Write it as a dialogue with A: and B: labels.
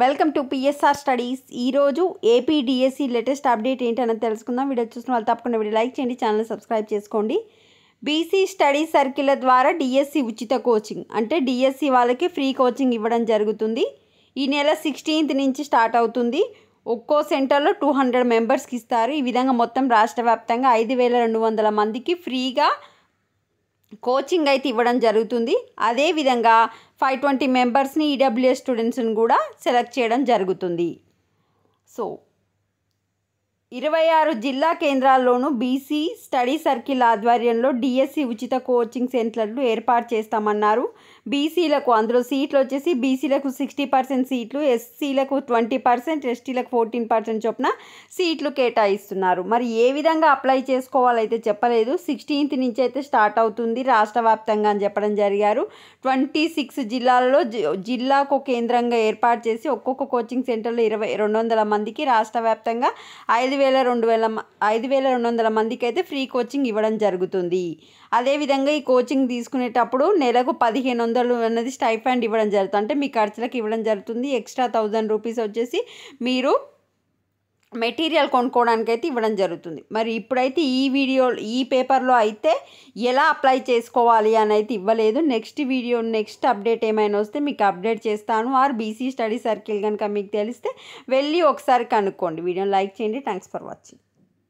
A: Welcome to PSR studies. ఈరోజు AP DSC latest update ఏంటనేది తెలుసుకుందాం. వీడియో చూసిన వాళ్ళు తప్పకుండా వీడియో లైక్ చేయండి, ఛానల్ సబ్స్క్రైబ్ చేసుకోండి. బీసీ స్టడీ సర్కిల్ ద్వారా డిఎస్సి ఉచిత కోచింగ్ అంటే డిఎస్సి వాళ్ళకి ఫ్రీ కోచింగ్ ఇవ్వడం జరుగుతుంది. ఈ నెల 16th నుంచి స్టార్ట్ అవుతుంది. ఒక్కో సెంటర్లో 200 మెంబర్స్కి ఇస్తారు. ఈ విధంగా మొత్తం రాష్ట్ర వ్యాప్తంగా 5200 మందికి ఫ్రీగా కోచింగ్ అయితే ఇవ్వడం జరుగుతుంది. అదేవిధంగా 520 మెంబర్స్ని ఈడబ్ల్యూఎస్ స్టూడెంట్స్ని కూడా సెలెక్ట్ చేయడం జరుగుతుంది. సో 26 జిల్లా కేంద్రాల్లోనూ బీసీ స్టడీ సర్కిల్ ఆధ్వర్యంలో డిఎస్సి ఉచిత కోచింగ్ సెంటర్లు ఏర్పాటు చేస్తామన్నారు. బీసీలకు అందులో సీట్లు వచ్చేసి బీసీలకు 60% సీట్లు, ఎస్సీలకు 20%, ఎస్టీలకు 14% చొప్పున సీట్లు కేటాయిస్తున్నారు. మరి ఏ విధంగా అప్లై చేసుకోవాలైతే చెప్పలేదు. 16th నుంచి అయితే స్టార్ట్ అవుతుంది రాష్ట్ర వ్యాప్తంగా అని చెప్పడం జరిగారు. 26 జిల్లాల్లో జిల్లాకు కేంద్రంగా ఏర్పాటు చేసి ఒక్కొక్క కోచింగ్ సెంటర్లో 200 మందికి రాష్ట్ర వ్యాప్తంగా 5200 మందికి అయితే ఫ్రీ కోచింగ్ ఇవ్వడం జరుగుతుంది. అదేవిధంగా ఈ కోచింగ్ తీసుకునేటప్పుడు నెలకు 1500 అనేది స్టైఫండ్ ఇవ్వడం జరుగుతుంది. అంటే మీ ఖర్చులకు ఇవ్వడం జరుగుతుంది. ఎక్స్ట్రా 1000 రూపీస్ వచ్చేసి మీరు మెటీరియల్ కొనుక్కోవడానికి అయితే ఇవ్వడం జరుగుతుంది. మరి ఇప్పుడైతే ఈ పేపర్లో అయితే ఎలా అప్లై చేసుకోవాలి అని అయితే ఇవ్వలేదు. నెక్స్ట్ అప్డేట్ ఏమైనా వస్తే మీకు అప్డేట్ చేస్తాను. ఆర్ బీసీ స్టడీ సర్కిల్ కనుక మీకు తెలిస్తే వెళ్ళి ఒకసారి కనుక్కోండి. వీడియోని లైక్ చేయండి. Thanks for watching.